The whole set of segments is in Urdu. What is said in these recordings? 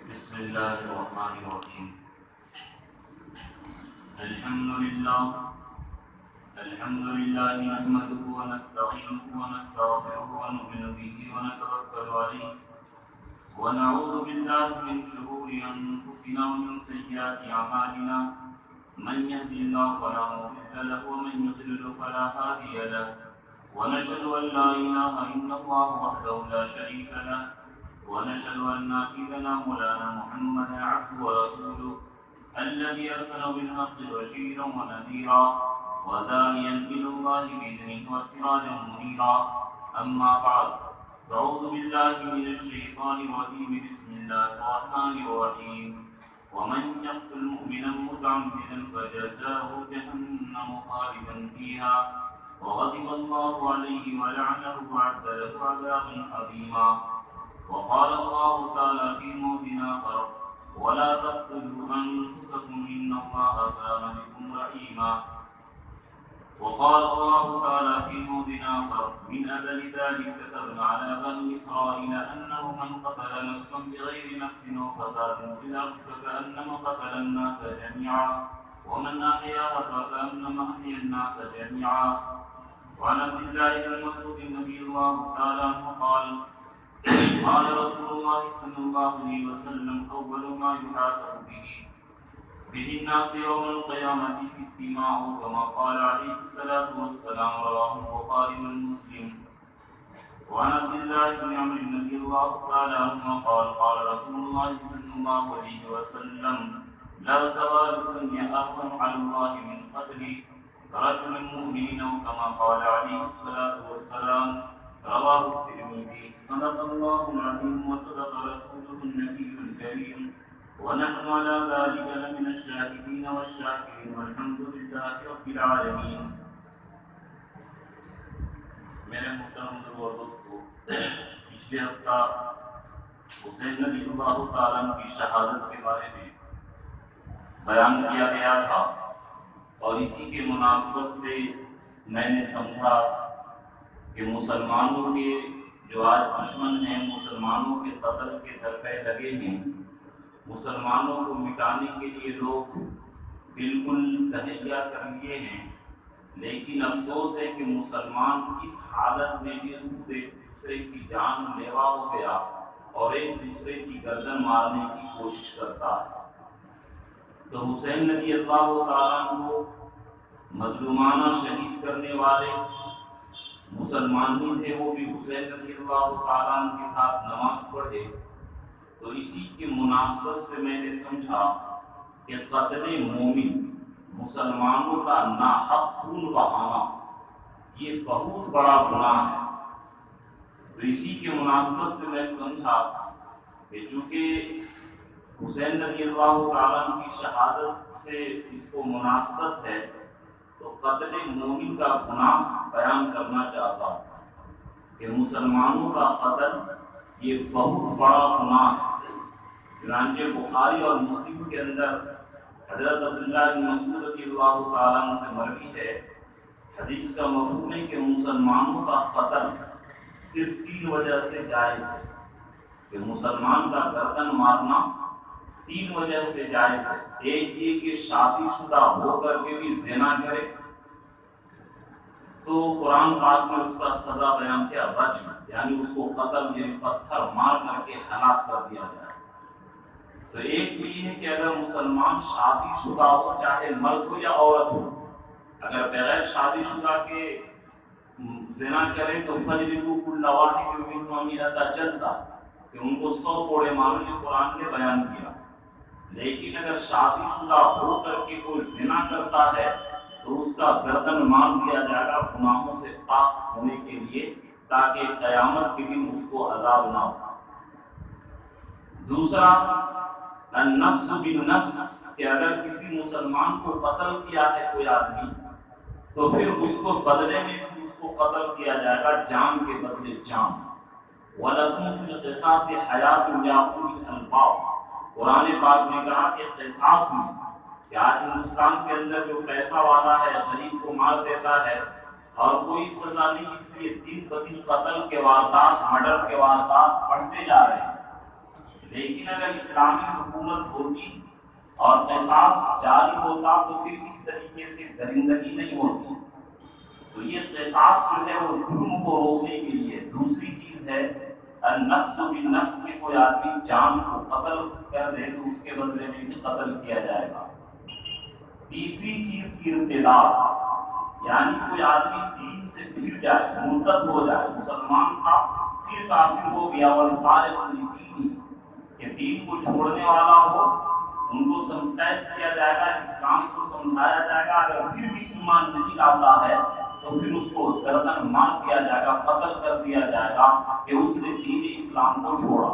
بسم الله الرحمن الرحيم. الحمد لله نحمده ونستعينه ونستغفره ونؤمن به ونتوكل عليه ونعوذ بالله من شرور أنفسنا ومن سيئات أعمالنا. من يهد الله فلا مضل له ومن يضلل فلا هادي له، ونشهد أن لا إله إلا الله وحده لا شريك له، ونشهد أن سيدنا مولانا محمدا عبده ورسوله الذي أرسل بالحق بشيرا ونذيرا وداعيا إلى الله بإذنه وسراجا منيرا. أما بعد، أعوذ بالله من الشيطان الرجيم. بسم الله الرحمن الرحيم. ومن يقتل مؤمنا متعمدا فجزاؤه جهنم خالدا فيها وغضب الله عليه ولعنه وأعد له عذابا عظيما. وقال الله تعالى في موضع آخر: ولا تقتلوا أنفسكم إن الله كان بكم رحيما. وقال الله تعالى في موضع آخر: من أجل ذلك كتبنا على بني إسرائيل أنه من قتل نفسا بغير نفس أو فساد في الأرض فكأنما قتل الناس جميعا، ومن أحياها فكأنما أحيا الناس جميعا. وعن عبد الله بن مسعود رضي الله تعالى عنه قال: قال رسول الله صلى الله عليه وسلم: أول ما يحاسب به الناس يوم القيامة في الدماء، كما قال عليه الصلاة والسلام. رواه البخاري ومسلم. وعن عبد الله بن عمرو رضي الله تعالى عنه قال: قال رسول الله صلى الله عليه وسلم: لا زوال الدنيا أهون على الله من قتل رجل مؤمن، كما قال عليه الصلاة والسلام. رواه الترمذي. صدق الله العظيم وصدق رسوله النبي الكريم، ونحن على ذلك لمن الشاهدين والشاكرين، والحمد لله رب العالمين. میرے محترم اور دوستو، پچھلے ہفتہ حسین رضی اللہ تعالیٰ عنہ کی شہادت کے بارے میں بیان کیا گیا تھا، اور اسی کے مناسبت سے میں نے سمجھا کہ مسلمانوں کے جو آج دشمن ہیں، مسلمانوں کے قتل کے درپے لگے ہیں، مسلمانوں کو مٹانے کے لیے لوگ بالکل تہیا کر لیے ہیں، لیکن افسوس ہے کہ مسلمان اس حالت میں بھی ایک دوسرے کی جان لیوا ہو گیا اور ایک دوسرے کی گردن مارنے کی کوشش کرتا ہے۔ تو حسین رضی اللہ تعالیٰ عنہ کو مظلومانہ شہید کرنے والے مسلمان ہی تھے، وہ بھی حسین رضی اللہ تعالیٰ عنہ کے ساتھ نماز پڑھے۔ تو اسی کی مناسبت سے میں نے سمجھا کہ قتل مومن، مسلمانوں کا ناحق خون بہانا، یہ بہت بڑا گناہ ہے۔ تو اسی کے مناسبت سے میں سمجھا کہ چونکہ حسین رضی اللہ تعالیٰ عنہ کی شہادت سے اس کو مناسبت ہے، تو قتل مومن کا گناہ بیان کرنا چاہتا ہوں کہ مسلمانوں کا قتل یہ بہت بڑا گناہ ہے۔ چنانچہ بخاری اور مسلم کے اندر حضرت عبداللہ بن مسعود رضی اللہ تعالیٰ عنہ سے مروی ہے، حدیث کا مفہوم ہے کہ مسلمانوں کا قتل صرف 3 وجہ سے جائز ہے، کہ مسلمان کا گردن مارنا 3 وجہ سے جائز ہے۔ ایک یہ کہ شادی شدہ ہو کر کے بھی زنا کرے، تو قرآن پاک میں اس کا سزا بیان کیا، رجم، یعنی اس کو قتل یعنی پتھر مار کر کے ہلاک کر دیا جائے۔ تو ایک بھی ہے کہ اگر مسلمان شادی شدہ ہو، چاہے مرد ہو یا عورت ہو، اگر بغیر شادی شدہ کے زنا کرے تو فَجْلِدُوا كُلَّ وَاحِدٍ مِّنْهُمْ مِائَةَ جلدہ، کہ ان کو 100 کوڑے مارو، یہ قرآن نے بیان کیا۔ لیکن اگر شادی شدہ ہو کر کے کوئی زنا کرتا ہے تو اس کا گردن مار دیا جائے گا گناہوں سے پاک ہونے کے لیے، تاکہ قیامت کے دن اس کو عذاب نہ ہو۔ دوسرا النفس بالنفس، کہ اگر کسی مسلمان کو قتل کیا ہے کوئی آدمی، تو پھر اس کو بدلے میں بھی اس کو قتل کیا جائے گا، جان کے بدلے جان۔ وَلَكُمْ فِي الْقِصَاصِ حَيَاةٌ يَا أُولِي الْأَلْبَابِ، قرآن پاک نے کہا کہ قصاص میں، کہ آج ہندوستان کے اندر جو پیسہ والا ہے غریب کو مار دیتا ہے اور کوئی سزا نہیں، اس لیے دن بدن قتل کے واردات، مرڈر کے واردات بڑھتے جا رہے ہیں۔ لیکن اگر اسلامی حکومت ہوتی اور قصاص جاری ہوتا تو پھر اس طریقے سے درندگی نہیں ہوتی. تو یہ قصاص جو ہے وہ جرم کو روکنے کے لیے. دوسری چیز ہے النفس بالنفس، کے کوئی آدمی جان کو قتل کر دے تو اس کے بدلے میں بھی قتل کیا جائے گا. تیسری چیز ارتداد، یعنی کوئی آدمی دین سے پھر جائے، مرتد ہو جائے، مسلمان تھا پھر کافر ہو گیا، اور فارغ الدین، کہ دین کو چھوڑنے والا ہو، ان کو قید کیا جائے گا، اسلام کو سمجھایا جائے گا. اگر پھر بھی ایمان نہیں لاتا ہے تو پھر اس کو گردن مار دیا جائے گا، قتل کر دیا جائے گا کہ اس نے دین اسلام کو چھوڑا.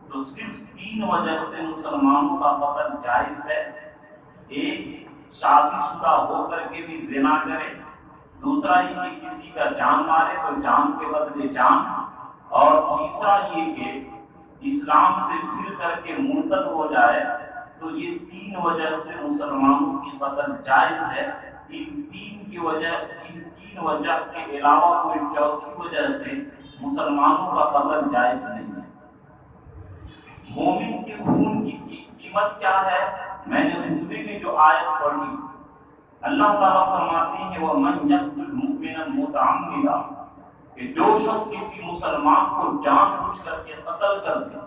تو صرف 3 وجہ سے مسلمانوں کا قتل جائز ہے. ایک، شادی شدہ ہو کر کے بھی زنا کرے. دوسرا یہ کہ کسی کا جان مارے تو جان کے بدلے جان. اور تیسرا یہ کہ اسلام سے پھر کر کے مرتد ہو جائے. تو یہ 3 وجہ سے مسلمانوں کی قتل جائز ہے. ان تین وجہ کے علاوہ کوئی چوتھی وجہ سے مسلمانوں کا قتل جائز نہیں ہے. مومن کے خون کی قیمت کیا ہے؟ میں نے خطبے میں جو آیت پڑھی، اللہ تعالیٰ فرماتے ہیں وَمَن يَقْتُلْ مُؤْمِنًا مُتَعَمِّدًا، کہ جو شخص کسی مسلمان کو جان بوجھ کر کے قتل کر دے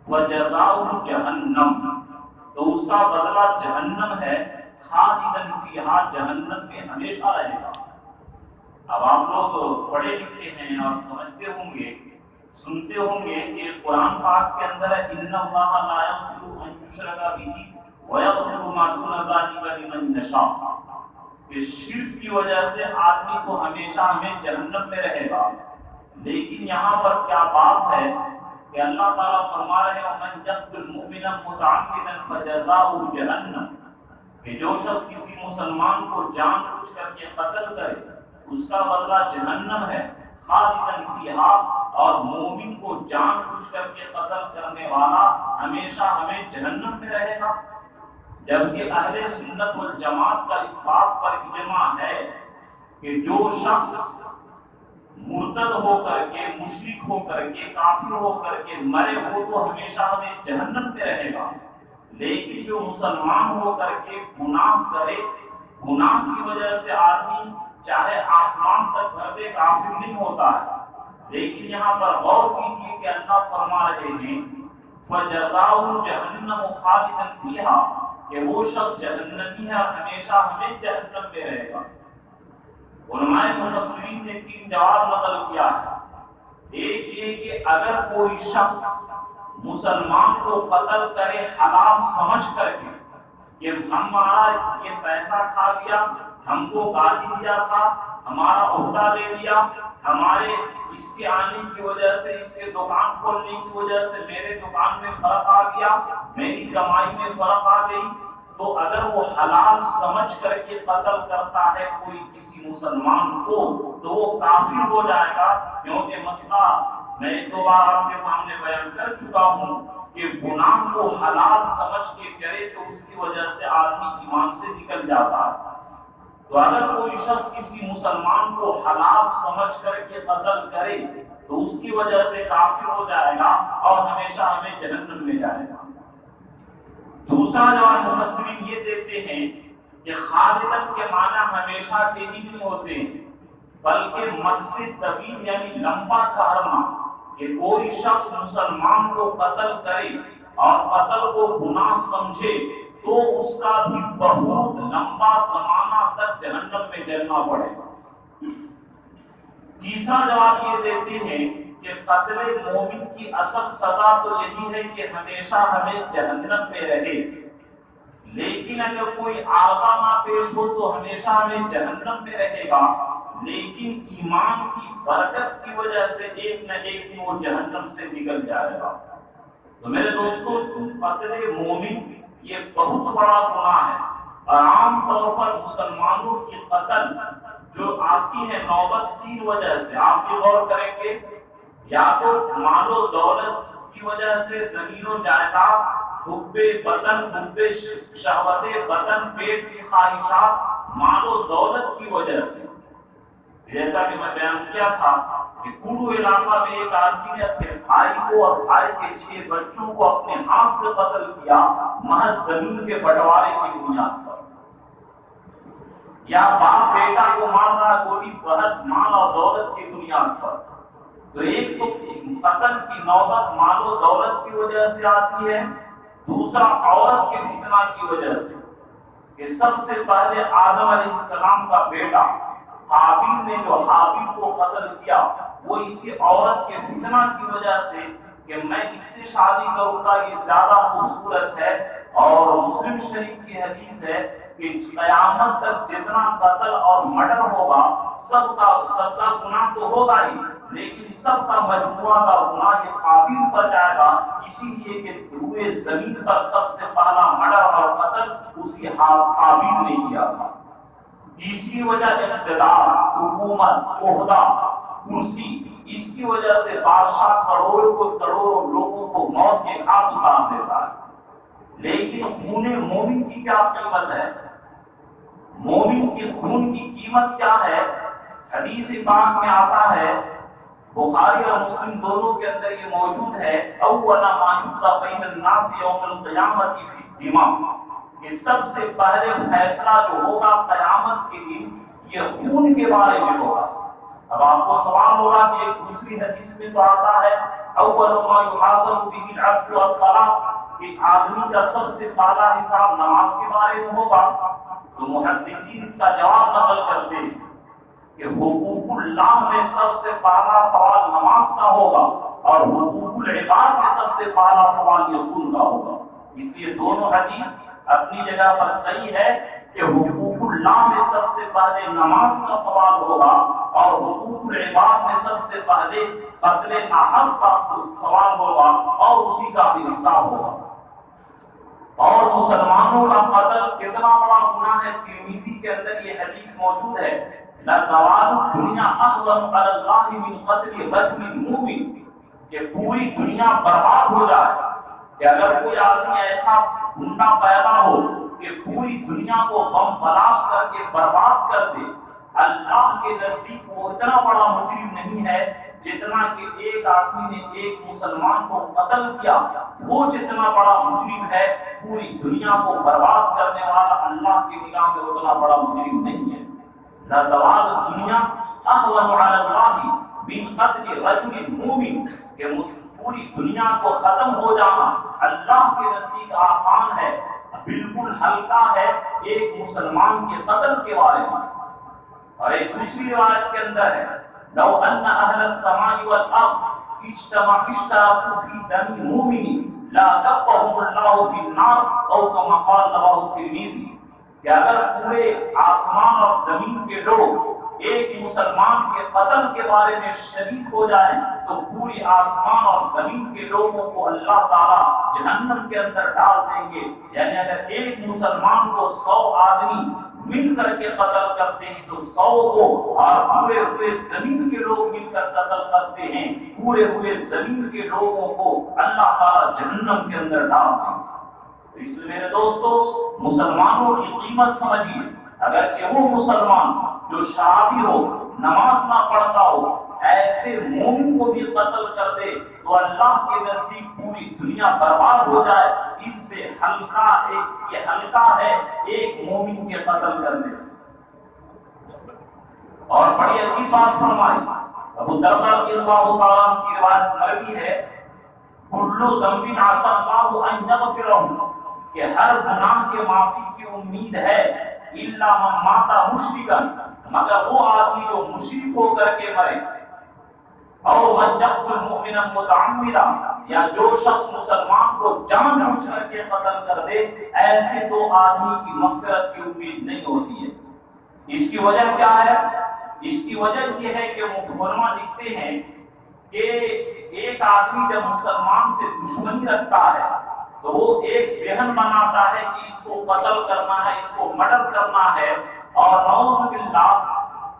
وَجَزَاؤُهُ جَهَنَّمُ، تو اس کا بدلہ جہنم ہے، خالداً فیہا، جہنم میں ہمیشہ رہے گا. اب آپ لوگ پڑھے لکھے ہیں اور سمجھتے ہوں گے، سنتے ہوں گے کہ قرآن پاک کے اندر ہے ان اللہ لا یغفر ان یشرک بہ ویغفر ما دون ذلک لمن یشاء، کہ شرک کی وجہ سے آدمی کو ہمیشہ ہمیں جہنم میں رہے گا. لیکن یہاں پر کیا بات ہے کہ اللہ تعالیٰ فرما رہے ہیں ومن یقتل مؤمنا متعمدا فجزاؤہ جہنم، کہ جو شخص کسی مسلمان کو جان بوجھ کر کے قتل کرے اس کا بدلہ جہنم ہے، خالداً فیہا، اور مومن کو جان بوجھ کر کے قتل کرنے والا ہمیشہ ہمیں جہنم میں رہے گا. جبکہ اہل سنت والجماعت کا اس بات پر اجماع ہے کہ جو شخص مرتد ہو کر کے، مشرک ہو کر کے، کافر ہو کر کے مرے وہ تو ہمیشہ ہمیں جہنم میں رہے گا. لیکن جو مسلمان ہو کر کے گناہ کرے، گناہ کی وجہ سے آدمی چاہے آسمان تک بھر دے کافر نہیں ہوتا ہے. لیکن یہاں پر غور کیجیے کہ اللہ فرما رہے ہیں فَجَزَاؤُهُ جَهَنَّمُ خَالِدًا فِيهَا، کہ وہ شخص جہنمی ہے اور ہمیشہ ہمیں جہنم میں رہے گا. علماء مفسرین نے 3 جواب نقل کیا ہے. ایک یہ کہ اگر کوئی شخص مسلمان کو قتل کرے حلال سمجھ کر کے کہ ہمارا یہ پیسہ کھا لیا، ہم کو گالی دیا تھا، ہمارا عہدہ لے لیا، ہمارے اس کے آنے کی وجہ سے، اس کے دکان کھولنے کی وجہ سے میرے دکان میں فرق آ گیا، میری کمائی میں فرق آ گئی، تو اگر وہ حلال سمجھ کر کے قتل کرتا ہے کوئی کسی مسلمان کو تو وہ کافر ہو جائے گا. کیونکہ مسئلہ میں 2 بار آپ کے سامنے بیان کر چکا ہوں کہ گناہ کو حلال سمجھ کے کرے تو اس کی وجہ سے آدمی ایمان سے نکل جاتا ہے. تو اگر کوئی شخص کسی مسلمان کو حلال سمجھ کر کے قتل کرے تو اس کی وجہ سے کافر ہو جائے گا اور ہمیشہ ہمیں جہنم میں جائے گا. دوسرا جواب مفسرین یہ دیتے ہیں کہ خالدن کے معنی ہمیشہ کے ہی نہیں ہوتے، بلکہ مقصد طویل یعنی لمبا ٹھہرنا، کہ کوئی شخص مسلمان کو قتل کرے اور قتل کو گناہ سمجھے تو اس کا بھی بہت لمبا زمانہ تک جہنم میں جلنا پڑے گا. تیسرا جواب یہ دیتے ہیں کہ قتل مومن کی اصل سزا تو یہی ہے کہ ہمیشہ ہمیں جہنم میں رہے، لیکن اگر کوئی آغا نہ پیش ہو تو ہمیشہ ہمیں جہنم میں رہے گا، لیکن ایمان کی برکت کی وجہ سے ایک نہ ایک دن وہ جہنم سے نکل جائے گا. تو میرے دوستو، قتل مومن یہ بہت بڑا گناہ ہے، اور عام طور پر مسلمانوں کی قتل جو آتی ہے نوبت 3 وجہ سے. آپ بھی غور کریں گے، یا تو مال و دولت کی وجہ سے، زمین و جائیداد، حب بدن، حب شہوت بدن، پیٹ کی خواہشات، مال و دولت کی وجہ سے. جیسا کہ میں بیان کیا تھا کہ کوڑو علاقہ میں ایک آدمی نے اپنے بھائی کو اور بھائی کے 6 بچوں کو اپنے ہاتھ سے قتل کیا محض زمین کے بٹوارے کی بنیاد پر، یا باپ بیٹا کو مار رہا کوئی بہت مال اور دولت کی بنیاد پر۔ تو ایک تو قتل کی نوبت مال و دولت کی وجہ سے آتی ہے، دوسرا عورت کے فتنہ کی وجہ سے، کہ سب سے پہلے آدم علیہ السلام کا بیٹا قابیل نے جو حابیل کو قتل کیا وہ اسی عورت کے فتنہ کی وجہ سے کہ میں اس سے شادی کروں گا، یہ زیادہ خوبصورت ہے۔ اور مسلم شریف کی حدیث ہے کہ قیامت تک جتنا قتل اور مرڈر ہوگا سب کا گناہ تو ہوگا ہی، لیکن سب کا مجموعہ کا گناہ یہ قابیل پر جائے گا، اسی لیے کہ روئے زمین پر سب سے پہلا مرڈر اور قتل اسی قابیل نے کیا تھا۔ تیسری وجہ اقتدار، حکومت، عہدہ، کرسی، اس کی وجہ سے بادشاہ کروڑوں لوگوں کو موت کے گھاٹ اتار دیتا ہے۔ لیکن خون مومن کی کیا قیمت ہے؟ مومن کے خون کی قیمت کیا ہے؟ حدیث پاک میں آتا ہے، بخاری اور مسلم دونوں کے اندر یہ موجود ہے، اول ما یقضی بین الناس یوم القیامۃ فی الدماء، کہ سب سے پہلے فیصلہ جو ہوگا قیامت کے دن یہ خون کے بارے میں ہوگا۔ اب آپ کو سوال ہوگا کہ ایک دوسری حدیث میں تو آتا ہے اول ما یحاسب به العبد الصلاۃ، کہ آدمی کا سب سے پہلا حساب نماز کے بارے میں ہوگا۔ تو محدثین اس کا جواب نقل کرتے ہیں کہ حقوق اللہ میں سب سے پہلا سوال نماز کا ہوگا اور حقوق العباد میں سب سے پہلا سوال یہ خون کا ہوگا۔ اس لیے دونوں حدیث اپنی جگہ پر صحیح ہے کہ حقوق اللہ میں سب سے پہلے نماز کا سوال ہوگا اور حقوق العباد میں سب سے پہلے قتل ناحق کا سوال ہوگا اور اسی کا بھی حساب ہوگا۔ اور مسلمانوں کا قتل کتنا بڑا گناہ ہے، ترمذی کے اندر یہ حدیث موجود ہے، لَزَوَالُ الدُّنْيَا أَهْوَنُ عَلَى اللَّهِ مِنْ قَتْلِ رَجُلٍ مُؤْمِنٍ، کہ پوری دنیا برباد ہو جائے، کہ اگر کوئی آدمی ایسا گنڈا پیدا ہو کہ پوری دنیا کو غم تلاش کر کے برباد کر دے، اللہ کے نزدیک وہ اتنا بڑا مجرم نہیں ہے جتنا کہ ایک آدمی نے ایک مسلمان کو قتل کیا، وہ جتنا بڑا مجرم ہے پوری دنیا کو برباد کرنے والا اللہ کی نگاہ میں اتنا بڑا مجرم نہیں ہے۔ لَزَوَالُ الدُّنْيَا أَهْوَنُ عَلَى اللَّهِ مِنْ قَتْلِ رَجُلٍ مُؤْمِنٍ، کہ پوری دنیا کو ختم ہو جانا اللہ کے نزدیک آسان ہے، بالکل ہلکا ہے ایک مسلمان کے قتل کے بارے میں۔ اور ایک دوسری روایت کے اندر ہے، لو ان اہل السماء والارض اشتركوا في دم مؤمن لا كبهم الله في النار او كما قال رواه الترمذی، کہ اگر پورے آسمان اور زمین کے لوگ ایک مسلمان کے قتل کے بارے میں شریک ہو جائیں تو پوری آسمان اور زمین کے لوگوں کو اللہ تعالیٰ جہنم کے اندر ڈال دیں گے۔ یعنی اگر ایک مسلمان کو 100 آدمی مل کر کے قتل کرتے ہیں تو 100 کو، اور پورے ہوئے زمین کے لوگ مل کر قتل کرتے ہیں، پورے ہوئے زمین کے لوگوں کو اللہ تعالیٰ جہنم کے اندر ڈال دیں گے۔ اس لیے میرے دوستو مسلمانوں کی قیمت سمجھیے، اگرچہ وہ مسلمان جو شرابی ہو، نماز نہ پڑھتا ہو، ایسے مومن کو بھی قتل کر دے تو اللہ کے نزدیک پوری دنیا برباد ہو جائے، اس سے ہلکا ہے ایک مومن کے قتل کرنے سے۔ اور بڑی عجیب بات فرمائی، ابو درداء رضی اللہ تعالیٰ عنہ سے روایت مروی ہے، کل ذنب عسى الله ان يغفره، کہ ہر گناہ کے معافی کی امید ہے، الا من مات مشرکا، مگر وہ آدمی جو مشرک ہو کر کے مرے، او من یقتل مؤمنا متعمدا، یا جو شخص مسلمان کو جان بوجھ کر کے قتل کر دے، ایسے تو آدمی کی مغفرت کی امید نہیں ہوتی ہے۔ اس کی وجہ کیا ہے؟ اس کی وجہ یہ ہے کہ علماء لکھتے ہیں کہ ایک آدمی جب مسلمان سے دشمنی رکھتا ہے تو وہ ایک ذہن بناتا ہے کہ اس کو قتل کرنا ہے، اس کو مرڈر کرنا ہے، اور نعوذ باللہ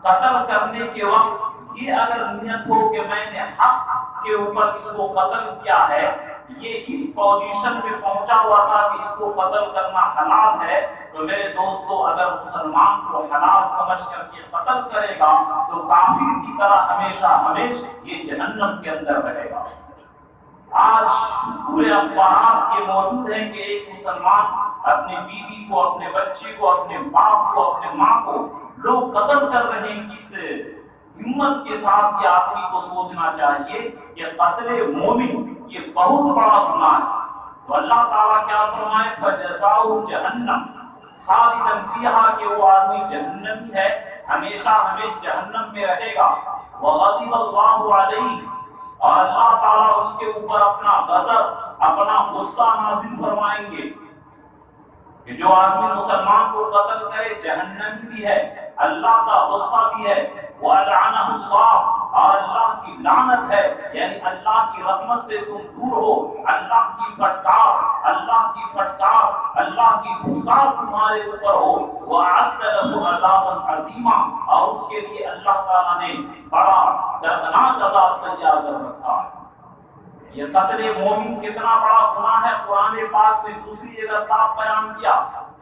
قتل کرنے کے وقت یہ اگر نیت ہو کہ میں نے حق کے اوپر اس کو قتل کیا ہے، یہ اس پوزیشن میں پہنچا ہوا ہوا تھا کہ اس کو قتل کرنا حلال ہے، تو میرے دوستو اگر مسلمان کو حلال سمجھ کر کے قتل کرے گا تو کافر کی طرح ہمیشہ ہمیشہ یہ جہنم کے اندر رہے گا۔ آج پورے اخبارات یہ موجود ہیں کہ ایک مسلمان اپنے بیوی کو، اپنے بچے کو، اپنے باپ کو، اپنے ماں کو لوگ قتل کر رہے ہیں۔ کس ہمت کے ساتھ یہ آدمی کو سوچنا چاہیے کہ قتل مومن یہ بہت بڑا گناہ ہے۔ تو اللہ تعالیٰ کیا فرمائے، فَجَزَاؤُهُ جَهَنَّمَ خَالِدًا فِيهَا، کہ وہ آدمی جہنمی ہے، ہمیشہ ہمیں جہنم میں رہے گا۔ وَغَضِبَ اللَّهُ عَلَيْهِ، اور اللہ تعالیٰ اس کے اوپر اپنا غضب، اپنا غصہ نازل فرمائیں گے کہ جو آدمی مسلمان کو قتل کرے جہنمی بھی ہے، اللہ کا غصہ بھی ہے۔ وَلَعَنَهُ اللَّهُ، اور اللہ کی لعنت ہے، یعنی اللہ کی رحمت سے تم دور ہو، اللہ کی پھٹکار، اللہ کی پھٹکار، اللہ کی دھتکار تمہارے اوپر ہو۔ وَأَعَدَّ لَهُ عَذَابًا عَظِيمًا، اور اس کے لیے اللہ تعالیٰ نے بڑا دردناک عذاب تیار کر رکھا ہے۔ یہ قتل مومن کتنا بڑا گناہ ہے، قرآن پاک میں دوسری جگہ صاف بیان کیا،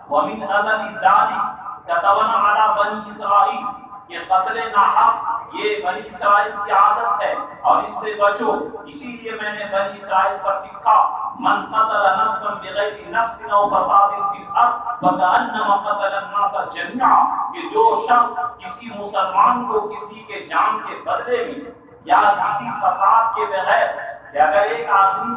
وَمِنْ أَذَلِ ذَلِكَ كَتَبْنَا عَلَى بَنِي إِسْرَائِيلَ، یہ قتل ناحق یہ بنی اسرائیل کی عادت ہے اور اس سے بچو، اسی لیے میں نے بنی اسرائیل پر لکھا، من قتل نفسا بغیر نفس او فساد فی الارض فکأنما قتل الناس جميعا، کہ جو شخص کسی مسلمان کو کسی کے جان کے بدلے میں یا کسی فساد کے بغیر، کہ اگر ایک آدمی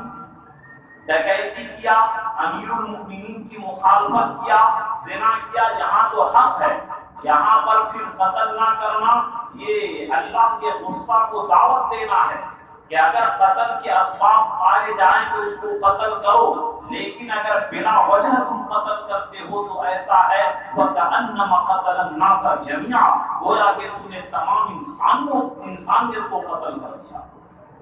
ڈکیتی کیا، امیر المؤمنین کی مخالفت کیا، زنا کیا، یہاں تو حق ہے، یہاں پر پھر قتل نہ کرنا یہ اللہ کے غصہ کو دعوت دینا ہے کہ اگر قتل کے اسباب پائے جائیں تو اس کو قتل کرو، لیکن اگر بلا وجہ تم قتل کرتے ہو تو ایسا ہے وَكَأَنَّمَا قَتَلَ النَّاسَ جَمِيعًا، گویا کہ تم نے تمام انسانیت کو قتل کر دیا۔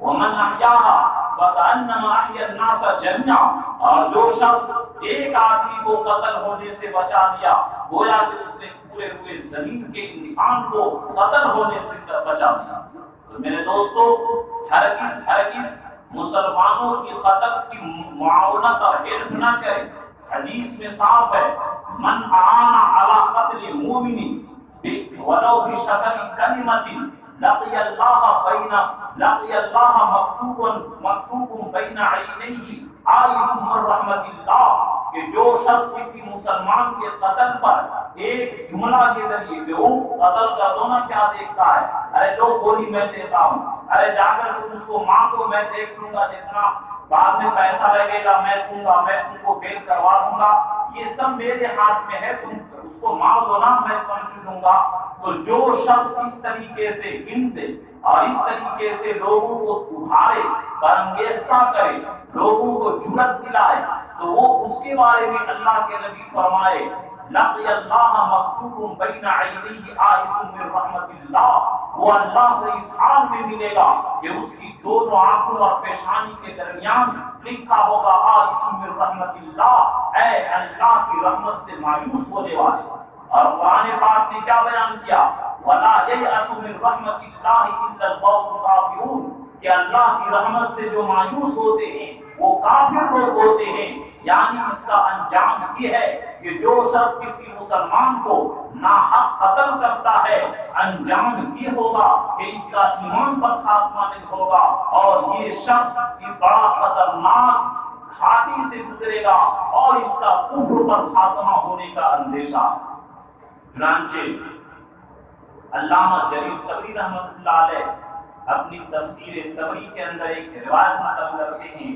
وَمَنْ أَحْيَاهَا فَكَأَنَّمَا أَحْيَا النَّاسَ جَمِيعًا، اور جو شخص ایک آدمی کو قتل ہونے سے بچا دیا گویا کہ اس نے پورے ہوئے زمین کے انسان کو قتل ہونے سے بچا دیا۔ تو میرے دوستو ہرگز مسلمانوں کی قتل کی معاونت اور حلف نہ کریں۔ حدیث میں صاف ہے، من اعان علی قتل مومن ولو بشطر کلمۃ لقی اللہ مکتوب بین عینیہ عائذ من رحمت اللہ، کہ جو شخص کسی مسلمان کے قتل پر ایک جملہ کے ذریعے کہ وہ قتل کر دو نا، کیا دیکھتا ہے، ارے لو گولی میں دیتا ہوں، ارے جا کر تم اس کو مار دو، میں دیکھ لوں گا، جتنا بعد میں پیسہ لگے گا میں دوں گا، میں تم کو بیل کروا دوں گا، یہ سب میرے ہاتھ میں ہے، تم اس کو مار دو نا، میں سمجھ لوں گا۔ تو جو شخص اس طریقے سے ہمت اور اس طریقے سے لوگوں کو ابھارے، برانگیختہ کرے، لوگوں کو جرأت دلائے، تو وہ اس کے بارے میں اللہ کے نبی فرمائے لقی اللہ مکتوب بین عینیہ عائذ من رحمت اللہ، وہ اللہ سے اس حال میں ملے گا کہ اس کی دونوں آنکھوں اور پیشانی کے درمیان لکھا ہوگا عائذ من رحمت اللہ، اے اللہ کی رحمت سے مایوس ہونے والے۔ اور قرآن پاک نے کیا بیان کیا، ولا ییأس من رحمت اللہ الا القوم الکافرون، کہ اللہ کی رحمت سے جو مایوس ہوتے ہیں وہ کافر لوگ ہوتے ہیں۔ یعنی اس کا انجام یہ ہے کہ جو شخص کسی مسلمان کو ناحق قتل کرتا ہے، انجام یہ ہوگا کہ اس کا ایمان پر خاتمہ نہیں ہوگا اور یہ شخص بڑا خطرناک گھاٹی سے گزرے گا اور اس کا کفر پر خاتمہ ہونے کا اندیشہ۔ چنانچہ علامہ جریر طبری رحمۃ اللہ علیہ اپنی تفسیر طبری کے اندر ایک روایت نقل کرتے ہیں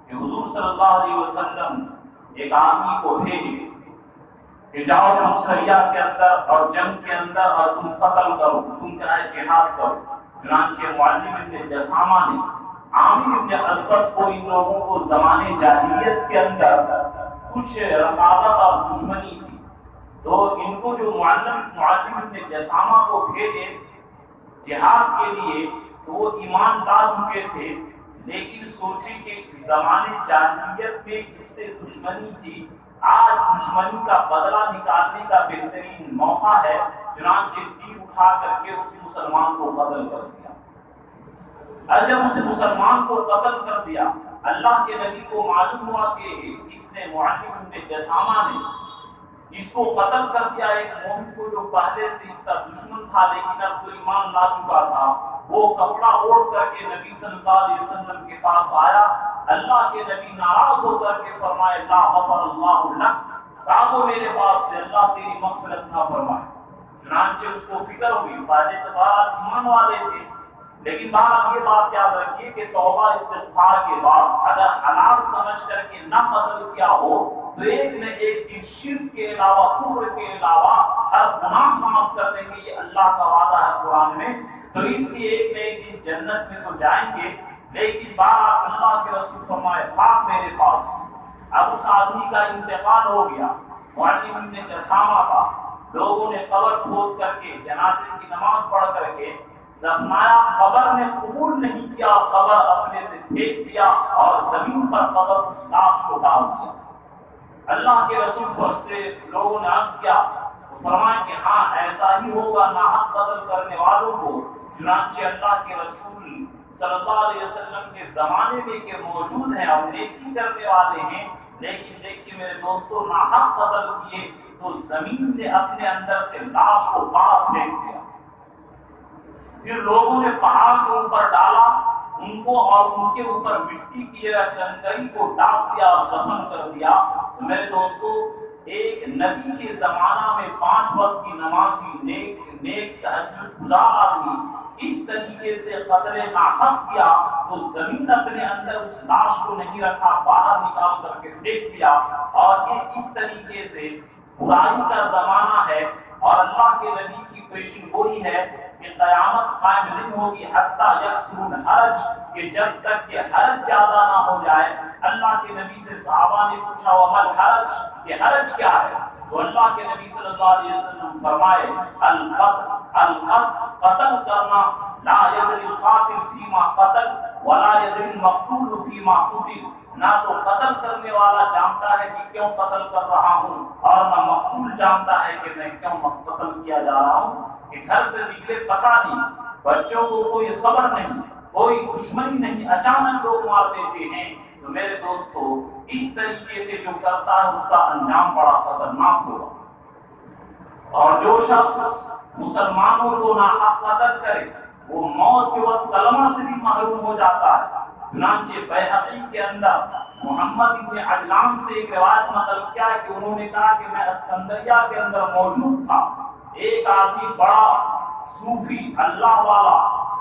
کہ حضور صلی اللہ علیہ وسلم ایک آدمی کو بھیجے کہ جاؤ تم سریا کے اندر اور جنگ کے اندر اور تم قتل کرو، تم کیا ہے جہاد کرو۔ چنانچہ معلم ابن جسامہ نے عامر ابن ازبط کو، ان لوگوں کو زمانے جاہلیت کے اندر کچھ رقابت اور دشمنی تھی، تو ان کو جو معلم ابن جسامہ کو بھیجے جہاد کے لیے، تو وہ ایمان لا چکے تھے، لیکن سوچے کہ زمانے جاہلیت میں اس سے دشمنی تھی، آج دشمنی کا بدلہ نکالنے کا بہترین موقع ہے، چنانچہ تیر اٹھا کر کے اس مسلمان کو قتل کر دیا۔ اور جب اسے مسلمان کو قتل کر دیا، اللہ کے نبی کو معلوم ہوا کہ اس نے معلم ابن جسامہ نے اس کو قتل کر دیا، ایک مومن کو جو پہلے سے اس کا دشمن تھا لیکن اب تو ایمان لا چکا تھا، وہ کپڑا اوڑھ کر کے نبی صلی اللہ علیہ وسلم کے پاس آیا۔ اللہ کے نبی ناراض ہو کر کے فرمائے لا غفر اللہ لک، بھاگو میرے پاس سے، اللہ تیری مغفرت نہ فرمائے۔ چنانچہ اس کو فکر ہوئی، پہلے تو بہرحال ایمان والے تھے، لیکن بہرحال یہ بات یاد رکھیے کہ توبہ استغفار کے بعد اگر حلال سمجھ کر کے نہ قتل کیا ہو تو ایک نہ ایک دن شرک کے علاوہ، کفر کے علاوہ ہر گناہ معاف کر دیں گے، یہ اللہ کا وعدہ ہے قرآن میں۔ تو اس لیے ایک نہ ایک دن جنت میں تو جائیں گے، لیکن بہرحال اللہ کے رسول فرمائے بھاگ میرے پاس۔ اب اس آدمی کا انتقال ہو گیا، معلم ابن جسامہ کا، لوگوں نے قبر کھود کر کے جنازے کی نماز پڑھ کر کے دفنایا، قبر نے قبول نہیں کیا، قبر اپنے سے پھینک دیا اور زمین پر قبر اس لاش کو ڈال دیا۔ اللہ کے رسول سے لوگوں نے عرض کیا تو فرمایا کہ ہاں ایسا ہی ہوگا ناحق قتل کرنے والوں کو۔ چنانچہ اللہ کے رسول صلی اللہ علیہ وسلم کے زمانے میں کہ موجود ہیں اور نیکی کرنے والے ہیں، لیکن دیکھیے میرے دوستو ناحق قتل کیے تو زمین نے اپنے اندر سے لاش کو باہر پھینک دیا۔ پھر لوگوں نے پہاڑ کے اوپر ڈالا ان کو اور ان کے اوپر مٹی کی جگہ کنکری کو ڈال دیا اور دفن کر دیا۔ تو میرے دوستو ایک نبی کے زمانہ میں 5 وقت کی نمازی نیک تہجد گزار آدمی اس طریقے سے قتل ناحق کیا تو زمین اپنے اندر اس لاش کو نہیں رکھا، باہر نکال کر کے پھینک دیا۔ اور یہ اس طریقے سے برائی کا زمانہ ہے اور اللہ کے نبی کی پیشن گوئی ہے کہ قیامت قائم نہیں ہوگی حتی یکسرون حرج، کہ جب تک کہ حرج زیادہ نہ ہو جائے۔ اللہ کے نبی سے صحابہ نے پوچھا ومل حرج، یہ حرج کیا ہے؟ تو اللہ کے نبی صلی اللہ علیہ وسلم فرمائے قتل کرنا، لا یدری القاتل فیما قتل ولا یدری المقتول فیما قتل، نہ تو قتل کرنے والا جانتا ہے کہ کیوں قتل کر رہا ہوں اور نہ مقتول جانتا ہے کہ میں کیوں قتل کیا جا رہا ہوں۔ کہ گھر سے نکلے پتہ نہیں، بچوں کو کوئی خبر نہیں، کوئی دشمنی نہیں، اچانک لوگ مار دیتے ہیں۔ تو میرے دوستو اس طریقے سے جو کرتا ہے اس کا انجام بڑا خطرناک ہوگا۔ اور جو شخص مسلمانوں کو ناحق قتل کرے وہ موت کے وقت کلمہ سے بھی محروم ہو جاتا ہے۔ چنانچہ بیہقی کے اندر محمد ابن عجلان سے ایک روایت نقل کیا کہ انہوں نے کہا کہ میں اسکندریہ کے اندر موجود تھا، ایک آدمی بڑا صوفی اللہ والا،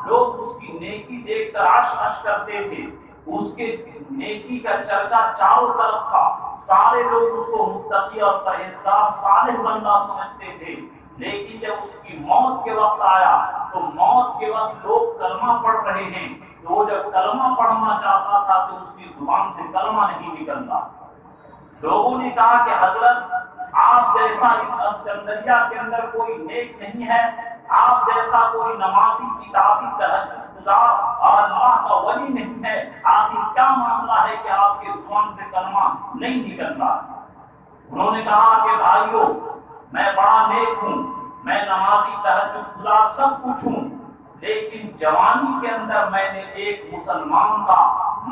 لوگ اس کی نیکی دیکھ کر عش عش کرتے تھے، اس کے نیکی کا چرچا چاروں طرف تھا، سارے لوگ اس کو متقی اور پرہیزگار صالح بندہ سمجھتے تھے۔ لیکن جب اس کی موت کے وقت آیا تو موت کے وقت لوگ کلمہ پڑھ رہے ہیں، تو وہ جب کلمہ پڑھنا چاہتا تھا تو اس کی زبان سے کلمہ نہیں نکلتا۔ لوگوں نے کہا کہ حضرت آپ جیسا اس اسکندریہ کے اندر کوئی نیک نہیں ہے، آپ جیسا کوئی نمازی کتابی تہجد گزار اور اللہ کا ولی نہیں ہے، آخر کیا معاملہ ہے کہ آپ کے زبان سے کلمہ نہیں نکلتا؟ انہوں نے کہا کہ بھائیو میں بڑا نیک ہوں، میں نمازی تہجد گزار سب کچھ ہوں، لیکن جوانی کے اندر میں نے ایک مسلمان کا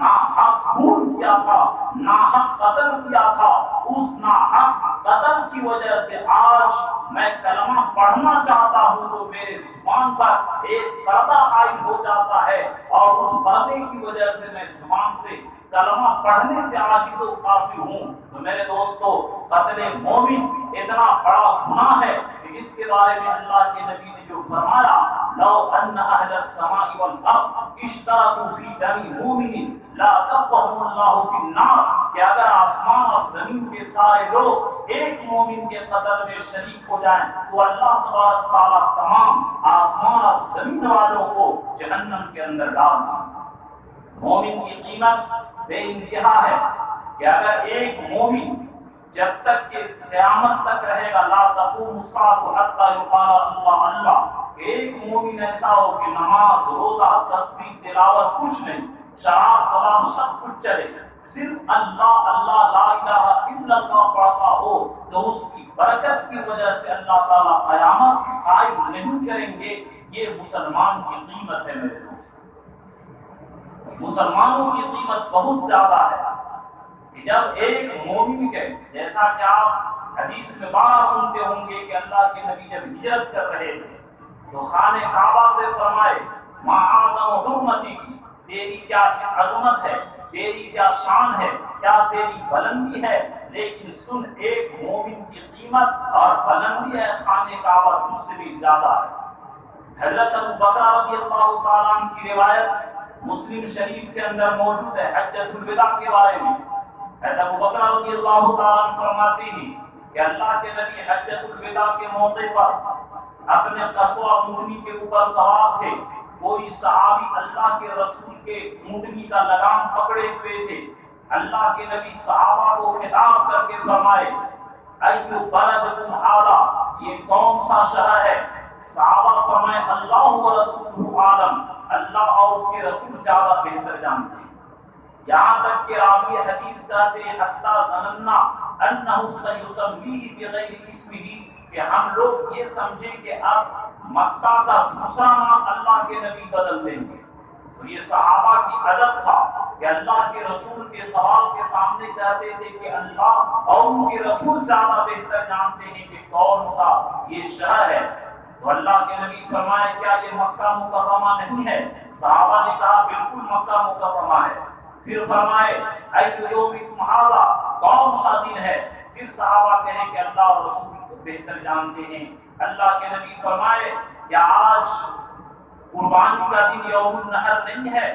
ناحق خون کیا تھا، ناحق قتل کیا تھا، اس ناحق قتل کی وجہ سے آج میں کلمہ پڑھنا چاہتا ہوں تو میرے زبان پر ایک پردہ عائد ہو جاتا ہے اور اس پردے کی وجہ سے میں زبان سے کلمہ پڑھنے سے عاجز و قاصر ہوں۔ تو میرے دوستو قتل مومن اتنا بڑا گناہ ہے کہ جس کے بارے میں اللہ کے نبی نے جو فرمایا لو ان اہل السماء والارض اشتركوا في دم مؤمن لا كبهم الله في النار، کہ اگر آسمان اور زمین کے سارے لوگ ایک مومن کے قتل میں شریک ہو جائیں تو اللہ تبارک تعالیٰ تمام آسمان اور زمین والوں کو جہنم کے اندر ڈال دیں۔ مومن کی قیمت بے انتہا ہے کہ اگر ایک مومن جب تک کہ قیامت تک رہے گا لا تقوم الساعة حتى يقال اللہ اللہ، ایک مومن ایسا ہو کہ نماز روزہ تسبیح تلاوت کچھ نہیں، شراب کباب سب کچھ چلے، صرف اللہ اللہ لا الہ الا اللہ پڑھتا ہو تو اس کی برکت کی وجہ سے اللہ تعالیٰ قیامت قائم نہیں کریں گے۔ یہ مسلمان کی قیمت ہے میرے دوست۔ مسلمانوں کی قیمت بہت زیادہ ہے کہ جب ایک مومن کے، جیسا کہ آپ حدیث میں بار سنتے ہوں گے کہ اللہ کے نبی جب ہجرت کر رہے تھے تو خانہ کعبہ سے فرمائے ما اعظم حرمتی کی، تیری کیا عظمت ہے، تیری کیا شان ہے، کیا تیری بلندی ہے، لیکن سن ایک مومن کی قیمت اور بلندی ہے خانہ کعبہ تجھ سے بھی زیادہ ہے۔ حضرت ابو بکر رضی اللہ تعالیٰ عنہ کی روایت مسلم شریف کے اندر موجود ہے حجۃ الوداع کے بارے میں۔ حضرت ابو بکر رضی اللہ تعالیٰ عنہ فرماتے ہیں کہ اللہ کے نبی حجۃ الوداع کے موقع پر اپنے قصوہ اونٹنی کے اوپر سوار تھے، کوئی صحابی اللہ کے رسول کے اونٹنی کا لگام پکڑے ہوئے تھے۔ اللہ کے نبی صحابہ کو خطاب کر کے فرمائے ایو بلدکم ھذا، یہ کون سا شہر ہے؟ صحابہ فرمائے اللہ و رسولہ عالم، اللہ اور اس کے رسول زیادہ بہتر جانتے ہیں۔ یہاں تک کہ راوی حدیث کہتے ہیں حتی ظننا انہ سیسمیہ بغیر اسمہ، کہ ہم لوگ یہ سمجھیں کہ اب مکہ کا دوسرا نام اللہ کے نبی بدل دیں گے۔ تو یہ صحابہ کی ادب تھا کہ اللہ کے رسول کے سوال کے سامنے کہتے تھے کہ اللہ اور ان کے رسول زیادہ بہتر جانتے ہیں کہ کون سا یہ شہر ہے۔ تو اللہ کے نبی فرمائے کیا یہ مکہ مکرمہ نہیں ہے؟ صحابہ نے کہا بالکل مکہ مکرمہ ہے۔ پھر فرمائے ایو یومکم ھذا، کون سا دن ہے؟ پھر صحابہ کہیں کہ اللہ اور رسول کو بہتر جانتے ہیں۔ اللہ کے نبی فرمائے کیا آج قربانی کا دن یوم النحر نہیں ہے؟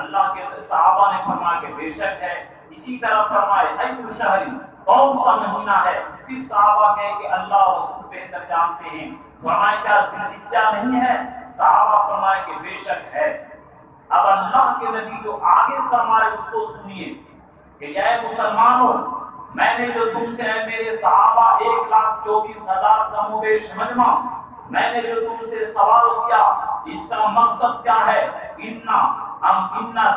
اللہ کے صحابہ نے فرمایا کہ بے شک ہے۔ اسی طرح فرمائے ایو شہر، کون سا مہینہ ہے؟ پھر صحابہ کہے کہ اللہ اور رسول بہتر جانتے ہیں۔ فرمائے کیا ذی الحجہ نہیں ہے؟ صحابہ فرمائے کہ بے شک ہے۔ اب اللہ کے نبی جو آگے فرمائے اس کو سنیے کہ اے مسلمانوں، میں نے جو تم سے اے میرے صحابہ 1,24,000 کم و بیش مجمع، میں نے جو تم سے سوال کیا اس کا مقصد کیا ہے؟ ان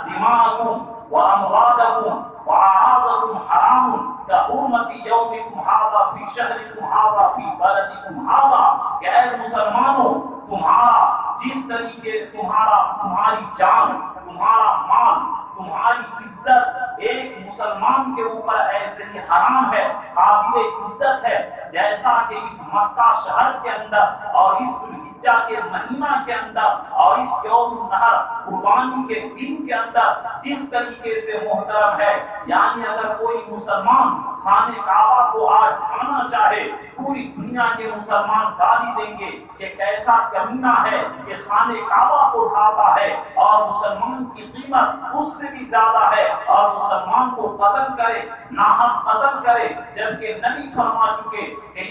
دماءکم و اموالکم و اعراضکم حرام کحرمت یومکم ھذا فی شہرکم ھذا فی بلدکم ھذا، کہ اے مسلمانوں، تمہارا جس طریقے تمہاری جان، تمہارا مال، تمہاری عزت ایک مسلمان کے اوپر ایسے ہی حرام ہے، قابل عزت ہے، جیسا کہ اس مکہ شہر کے اندر اور اس ذوالحجہ کے مہینہ کے اندر اور اس یوم النحر قربانی کے دن کے اندر جس طریقے سے محترم ہے۔ یعنی اگر کوئی مسلمان خانہ کعبہ کو آج ڈھانا چاہے، پوری دنیا کے مسلمان گالی دیں گے کہ کیسا کمینہ ہے کہ خانہ کعبہ کو ڈھاتا ہے اور مسلمان کی قیمت اس سے بھی زیادہ ہے اور مسلمان کو قتل کرے، ناحق قتل کرے، جبکہ نبی فرما چکے کہ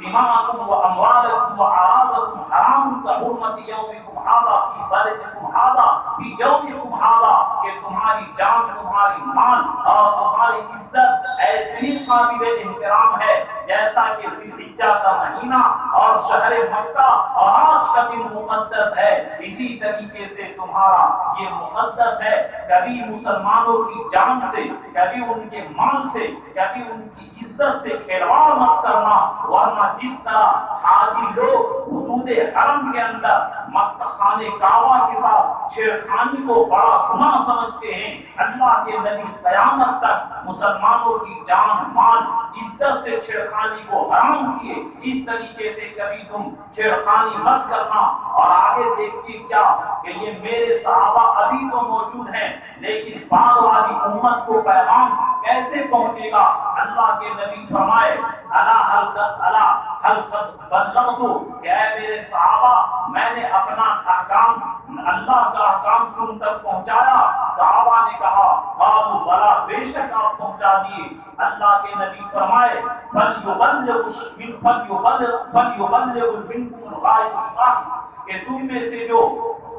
دماءکم و اموالکم و اعراضکم حرام کحرمت یومکم ھذا فی بلدکم ھذا فی یومکم ھذا، کہ تمہاری جان، تمہاری مال اور تمہاری عزت ایسے ہی قابل احترام ہے جیسا کہ ذی الحجہ کا مہینہ اور شہر مکہ اور آج کا دن مقدس ہے، اسی طریقے سے تمہارا یہ مقدس ہے۔ کبھی مسلمانوں کی جان سے، کبھی ان کے مال سے، کبھی ان کی عزت سے کھلواڑ مت کرنا، ورنہ جس طرح حاجی لوگ حدود حرم کے اندر مکہ خانہ کعبہ کے ساتھ چھیڑخانی کو بڑا گناہ سمجھتے ہیں، اللہ کے نبی قیامت تک مسلمانوں کی جان، مال، عزت سے چھیڑخانی کو حرام کیے۔ اس طریقے سے کبھی تم چھیڑخانی مت کرنا۔ اور آگے دیکھیے کیا کہ یہ میرے صحابہ ابھی تو موجود ہیں، لیکن بعد والی امت کو پیغام کیسے پہنچے گا؟ اللہ کے نبی فرمائے الا هل قد بلغت، کہ اے میرے صحابہ میں نے اپنا احکام، اللہ کا احکام تم تک پہنچایا؟ صحابہ نے کہا قالوا بلا، بے شک آپ پہنچا دیے۔ اللہ کے نبی فرمائے فلیبلغ منکم الغائب الشاہد، کہ تم میں سے جو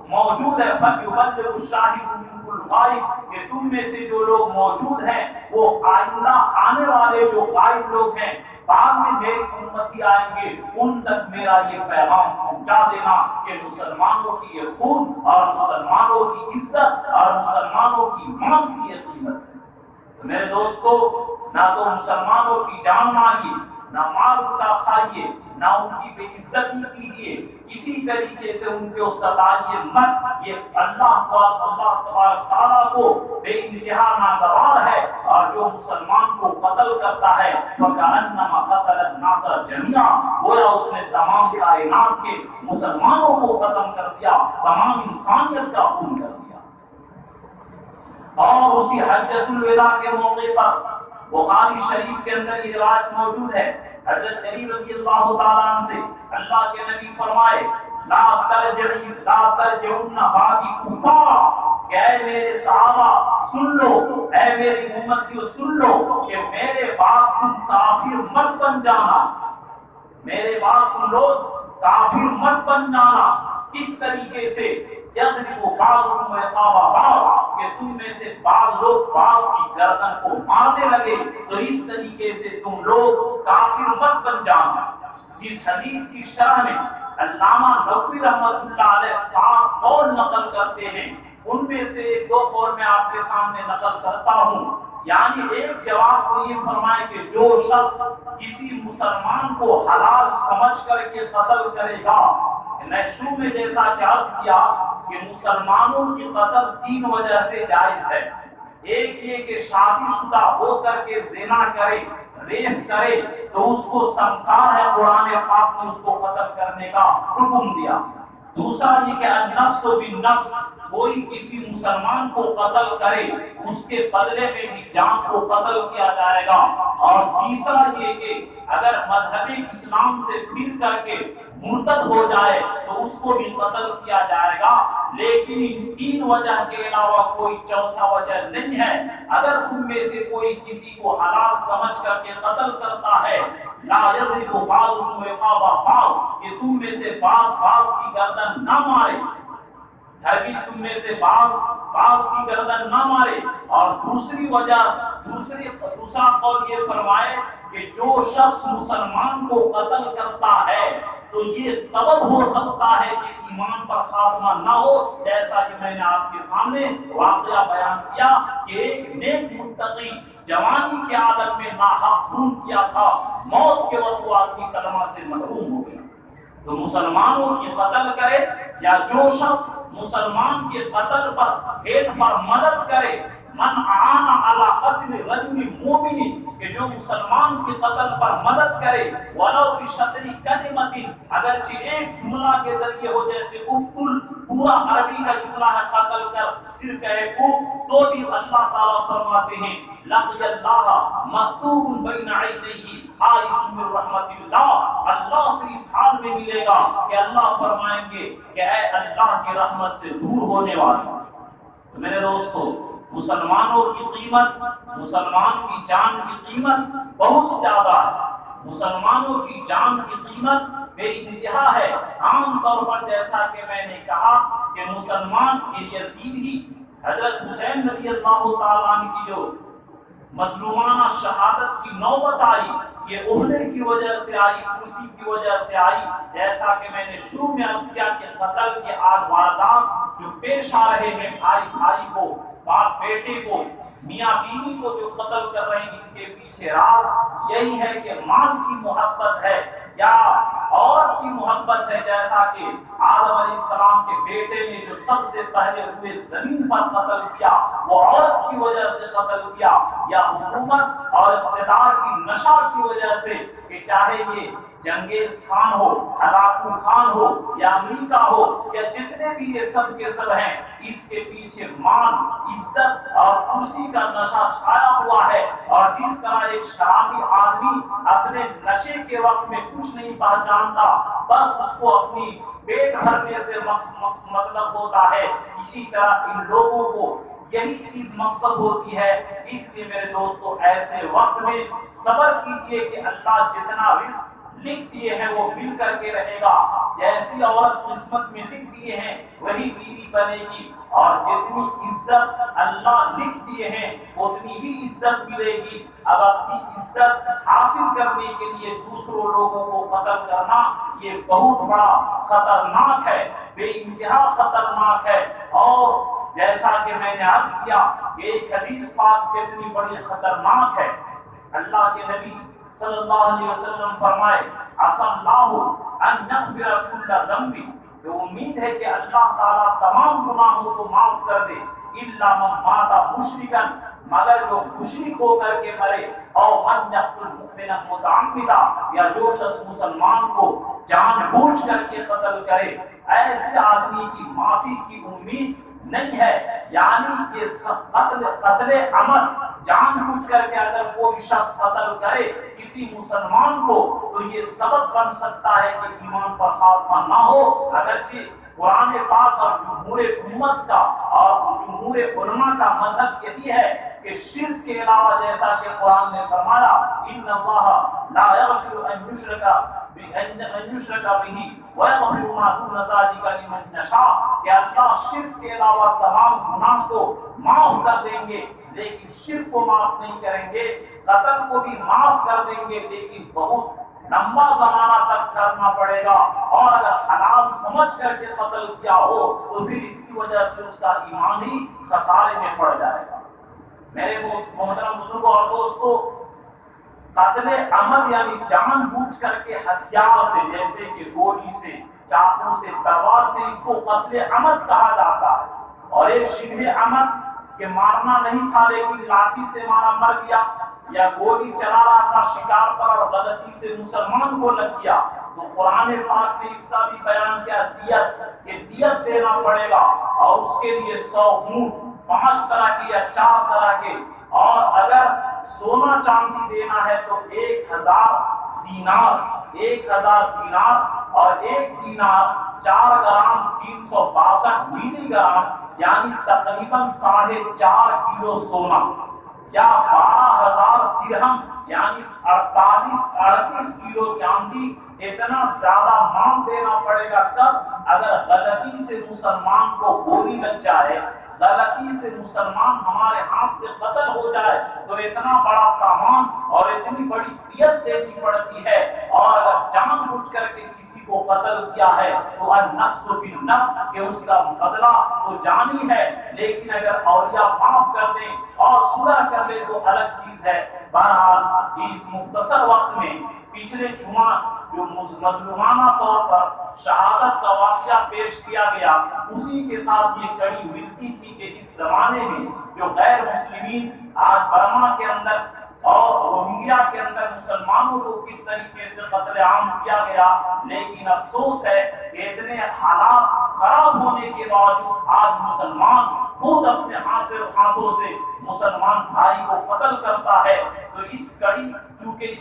موجود ہے، فلیبلغ الشاہد منکم الغائب، کہ تم میں سے جو لوگ موجود ہیں وہ آئندہ آنے والے جو غائب لوگ ہیں، بعد میں میری امتی آئیں گے، ان تک میرا یہ پیغام پہنچا دینا کہ مسلمانوں کی یہ خون اور مسلمانوں کی عزت اور مسلمانوں کی مال کی یہ قیمت ہے۔ تو میرے دوستو، نہ تو مسلمانوں کی جان ماریے، نہ مال ان کا کھائیے، نہ ان کی بے عزتی کیجیے، کسی طریقے سے ان کو ستائیے مت۔ یہ اللہ تبارک تعالیٰ کو بے انتہا ناگوار ہے، اور جو مسلمان کو قتل کرتا ہے وَكَأَنَّمَا قَتَلَ النَّاسَ جَمِيعًا، گویا اس نے تمام کائنات کے مسلمانوں کو ختم کر دیا، تمام انسانیت کا خون کر دیا۔ اور اسی حجۃ الوداع کے موقع پر بخاری شریف کے اندر یہ روایت موجود ہے، حضرت جریر رضی اللہ تعالیٰ عنہ سے اللہ کے نبی فرمائے لا ترجعن بعدی کفارا، کہ اے میرے صحابہ سن لو، اے میری امتیوں سن لو کہ میرے بعد تم کافر مت بن جانا، میرے بعد تم لوگ کافر مت بن جانا۔ کس طریقے سے؟ یضرب بعضکم رقاب بعض، کہ تم میں سے بعض لوگ بعض کی گردن کو مارنے لگے، تو اس طریقے سے تم لوگ کافر مت بن جانا۔ اس حدیث کی شرح میں علامہ نووی رحمۃ اللہ علیہ 7 قول نقل کرتے ہیں، ان میں سے 2 قول میں آپ کے سامنے نقل کرتا ہوں۔ یعنی ایک جواب تو یہ فرمائے کہ جو شخص کسی مسلمان کو حلال سمجھ کر کے قتل کرے گا، میں شروع میں جیسا کہ عرض کیا کہ مسلمانوں کی قتل 3 وجہ سے جائز ہے۔ ایک یہ کہ شادی شدہ ہو کر کے زنا کرے، ریپ کرے، تو اس کو سنسار ہے، قرآن پاک نے اس کو قتل کرنے کا حکم دیا۔ دوسرا یہ کہ النفس بالنفس، کوئی کسی مسلمان کو قتل کرے اس کے بدلے میں بھی جان کو قتل کیا جائے گا۔ اور تیسرا یہ کہ اگر مذہب اسلام سے پھر کر کے مرتد ہو جائے تو اس کو بھی قتل کیا جائے گا۔ لیکن ان 3 وجہ کے علاوہ کوئی چوتھا وجہ نہیں ہے۔ اگر تم میں سے کوئی کسی کو حلال سمجھ کر کے قتل کرتا ہے، لا یضرب بعضکم رقاب بعض، کہ تم میں سے بعض کی گردن نہ مارے، ہرگز تم میں سے بعض کی گردن نہ مارے۔ اور دوسری وجہ، دوسرا قول یہ فرمائے کہ جو شخص مسلمان کو قتل کرتا ہے تو یہ سبب ہو سکتا ہے کہ ایمان پر خاتمہ نہ ہو، جیسا کہ میں نے آپ کے سامنے واقعہ بیان کیا کہ ایک نیک متقی جوانی کے عالم میں ناحق خون کیا تھا، موت کے وقت وہ آدمی کلمہ سے محروم ہو گیا۔ تو مسلمانوں کی قتل کرے یا جو شخص مسلمان کے قتل پر ہیلپ پر مدد کرے، من اعان علی قتل رجل مومن، کہ جو مسلمان کے قتل پر مدد کرے، ولو بشطر کلمۃ، اگرچہ ایک جملہ کے ذریعے ہو، جیسے اقتل پورا عربی کا جملہ ہے قتل کر، صرف ایک تو بھی اللہ تعالیٰ فرماتے ہیں لقی اللہ مکتوب بین عینیہ آئس من رحمت اللہ، اللہ سے اس حال میں ملے گا کہ اللہ فرمائیں گے کہ اے اللہ کی رحمت سے دور ہونے والے۔ تو میرے دوستو، مسلمانوں کی قیمت، مسلمان کی جان کی قیمت بہت زیادہ ہے۔ مسلمانوں کی جان کی قیمت بے انتہا ہے۔ عام طور پر جیسا کہ میں نے کہا کہ مسلمان کے یزید ہی، حضرت حسین رضی اللہ تعالیٰ عنہ کی جو مظلومانہ شہادت کی نوبت آئی، یہ عہدے کی وجہ سے آئی، کرسی کی وجہ سے آئی۔ جیسا کہ میں نے شروع میں عرض کیا کہ قتل کے واردات جو پیش آ رہے ہیں، بھائی کو، باپ بیٹے کو، میاں بیوی کو جو قتل کر رہے ہیں، ان کے پیچھے راز یہی ہے کہ مال کی محبت ہے یا عورت کی محبت ہے۔ جیسا کہ آدم علیہ السلام کے بیٹے نے جو سب سے پہلے ہوئے زمین پر قتل کیا، وہ عورت کی وجہ سے قتل کیا، یا حکومت اور اقتدار کی نشہ کی وجہ سے، کہ چاہے یہ چنگیز خان ہو، ہلاکو خان ہو، یا امریکہ ہو، یا جتنے بھی یہ سب کے سب ہیں، اس کے پیچھے مان، عزت اور کرسی کا نشہ چھایا ہوا ہے۔ اور جس طرح ایک شرابی آدمی اپنے نشے کے وقت میں کچھ نہیں پہچانتا، بس اس کو اپنی پیٹ بھرنے سے مطلب ہوتا ہے، اسی طرح ان لوگوں کو یہی چیز مقصد ہوتی ہے۔ اس لیے میرے دوستو، ایسے وقت میں صبر کیجئے کہ اللہ جتنا رزق لکھ دیے ہیں وہ مل کر کے رہے گا۔ جیسی عورت قسمت میں لکھ دیے ہیں وہی بیوی بنے گی، اور جتنی عزت اللہ لکھ دیے ہیں اتنی ہی عزت ملے گی۔ اب اپنی عزت حاصل کرنے کے لیے دوسروں لوگوں کو قتل کرنا یہ بہت بڑا خطرناک ہے، بے انتہا خطرناک ہے۔ اور جیسا کہ میں نے عرض کیا کہ ایک حدیث پاک کتنی بڑی خطرناک ہے۔ اللہ کے نبی صلی اللہ علیہ وسلم فرمائے عسى اللہ ان یغفر کل ذنب، کہ امید ہے کہ اللہ تعالیٰ تمام گناہوں کو معاف کر دے، الا من مات مشرکا، مگر جو مشرک ہو کر کے مرے، او من یقتل مؤمنا متعمدا، یا جو شخص مسلمان کو جان بوجھ کر کے قتل کرے، ایسے آدمی کی معافی کی امید نہیں ہے۔ یعنی کہ قتل عمد، جان بوجھ کر کے اگر کوئی شخص قتل کرے کسی مسلمان کو تو یہ سبب بن سکتا ہے کہ ایمان پر خاتمہ نہ ہو، اگرچہ قرآن پاک اور جمہور امت کا اور جمہور علماء کا مذہب یہی ہے کہ شرک کے علاوہ، جیسا کہ قرآن نے فرمایا ان اللہ لا یغفر ان یشرک به ویغفر ما دون ذلک لمن یشاء، کہ اللہ شرک کے علاوہ تمام گناہ کو معاف کر دیں گے لیکن شرک کو معاف نہیں کریں گے، قتل کو بھی معاف کر دیں گے لیکن بہت لمبا زمانہ تک کرنا پڑے گا، اور اگر حلال سمجھ کر کے قتل کیا ہو تو پھر اس کی وجہ سے اس کا ایمان ہی خسارے میں پڑ جائے گا۔ میرے محترم بزرگوں اور دوستو، قتل عمد یعنی جان بوجھ کر کے ہتھیار سے، جیسے کہ گولی سے، چاقو سے، تلوار سے، اس کو قتل عمد کہا جاتا ہے۔ اور ایک شبہ عمد کہ مارنا نہیں تھا لیکن لاٹھی سے مارا مر گیا، یا گولی چلا رہا تھا شکار پر اور غلطی سے مسلمان کو لگ گیا، تو قرآن پاک نے اس کا بھی بیان کیا دیت، کہ دیت دینا پڑے گا، اور اس کے لیے 100 اونٹ، 5 طرح کے یا 4 طرح کے، اور اگر سونا چاندی دینا ہے تو 1000 دینار، 1000 دینار، اور 1 دینار 4 گرام 362 ملی گرام، یعنی تقریباً 4.5 کلو سونا، یا 12,000 درہم یعنی 38 کلو چاندی، اتنا زیادہ مال دینا پڑے گا۔ کب؟ اگر غلطی سے مسلمان کو گولی لگ جائے، غلطی سے مسلمان ہمارے ہاتھ سے قتل ہو جائے تو اتنا بڑا تاوان اور اتنی بڑی دیت دینی پڑتی ہے، اور اگر جان بوجھ کر کے کسی کو قتل کیا ہے تو النفس بالنفس، کہ اس کا بدلہ تو جانی ہے، لیکن اگر اولیاء معاف کر دیں اور صلح کر لے تو الگ چیز ہے۔ بہرحال اس مختصر وقت میں پچھلے جمعہ جو مظلومانہ طور پر شہادت کا واقعہ پیش کیا گیا، اسی کے ساتھ یہ کڑی ملتی تھی کہ اس زمانے میں جو غیر مسلمین آج برما کے اندر اور روہنگیا کے اندر مسلمانوں کو کس طریقے سے قتل عام کیا گیا، لیکن افسوس ہے کہ اتنے حالات خراب ہونے کے باوجود آج مسلمان خود اپنے ہاتھوں سے مسلمان بھائی کو قتل کرتا ہے۔ تو اس کڑی، چونکہ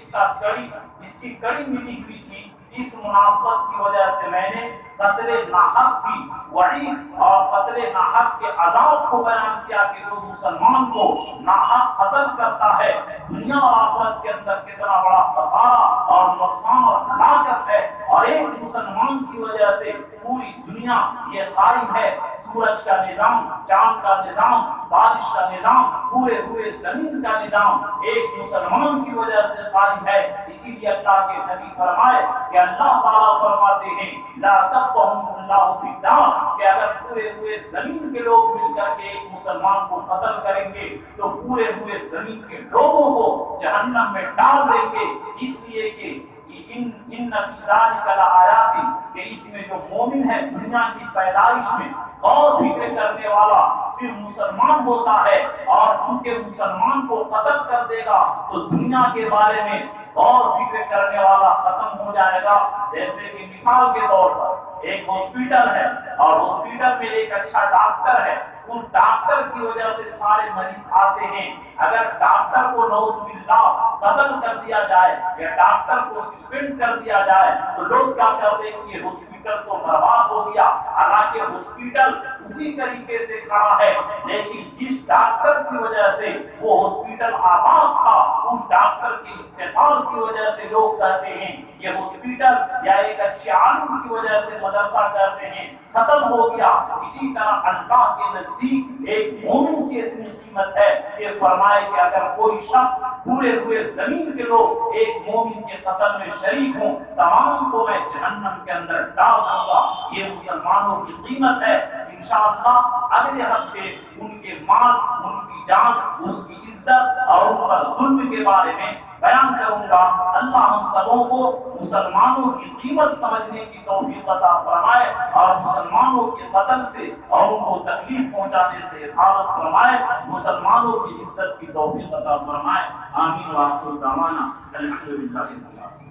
اس کی کڑی ملی ہوئی تھی، اس مناسبت کی وجہ سے میں نے قتل ناحق کی وعید اور قتل ناحق کے عذاب کو بیان کیا کہ جو مسلمان کو ناحق قتل کرتا ہے دنیا اور آخرت کے اندر کتنا بڑا خسارہ اور نقصان اور ہلاکت ہے، اور ایک مسلمان کی وجہ سے پوری دنیا یہ قائم ہے، سورج کا نظام، چاند کا نظام، بارش کا نظام، پورے ہوئے زمین کا نظام ایک مسلمان کی وجہ سے قائم ہے۔ اسی لیے اللہ کے نبی فرمائے کہ اللہ تعالیٰ فرماتے ہیں لا تقبهم اللہ فی الدار، کہ اگر پورے ہوئے زمین کے لوگ مل کر کے ایک مسلمان کو قتل کریں گے تو پورے ہوئے زمین کے لوگوں کو جہنم میں ڈال دیں گے، اس لیے کہ ان فی ذلک لآیات، کہ اس میں جو مومن ہے دنیا کی پیدائش میں غور فکر کرنے والا صرف مسلمان ہوتا ہے، اور چونکہ مسلمان کو قتل کر دے گا تو دنیا کے بارے میں غور فکر کرنے والا ختم ہو جائے گا۔ جیسے کہ مثال کے طور پر ایک ہاسپٹل ہے اور ہاسپٹل میں ایک اچھا ڈاکٹر ہے، ان ڈاکٹر کی وجہ سے سارے مریض آتے ہیں، اگر ڈاکٹر کو نعوذ باللہ قتل کر دیا جائے یا ڈاکٹر کو سسپینڈ کر دیا جائے تو لوگ کیا کہتے ہیں کہ یہ ہاسپٹل تو برباد ہو گیا، حالانکہ ہاسپٹل اسی طریقے سے کھڑا ہے، لیکن جس ڈاکٹر کی وجہ سے وہ ہاسپٹل آباد تھا، اس ڈاکٹر کے انتقال کی وجہ سے لوگ کہتے ہیں یہ ہاسپٹل یا ایک اچھے عالم کی وجہ سے مدرسہ کہتے ہیں ختم ہو گیا۔ اسی طرح اللہ کے نزدیک ایک مومن کی اتنی قیمت ہے کہ فرمائے کہ اگر کوئی شخص پورے ہوئے زمین کے لوگ ایک مومن کے قتل میں شریک ہوں، تمام کو میں جہنم کے اندر ڈال دوں گا۔ یہ مسلمانوں کی قیمت ہے۔ انشاءاللہ اگلے ہفتے ان کے مال، ان کی جان، اس کی عزت اور ان پر ظلم کے بارے میں بیان کروں گا۔ اللہ ہم سبوں کو مسلمانوں کی قیمت سمجھنے کی توفیق عطا فرمائے اور مسلمانوں کے قتل سے اور ان کو تکلیف پہنچانے سے حفاظت فرمائے، مسلمانوں کی عزت کی توفیق عطا فرمائے۔ آمین وآخر دعوانا الحمدللہ۔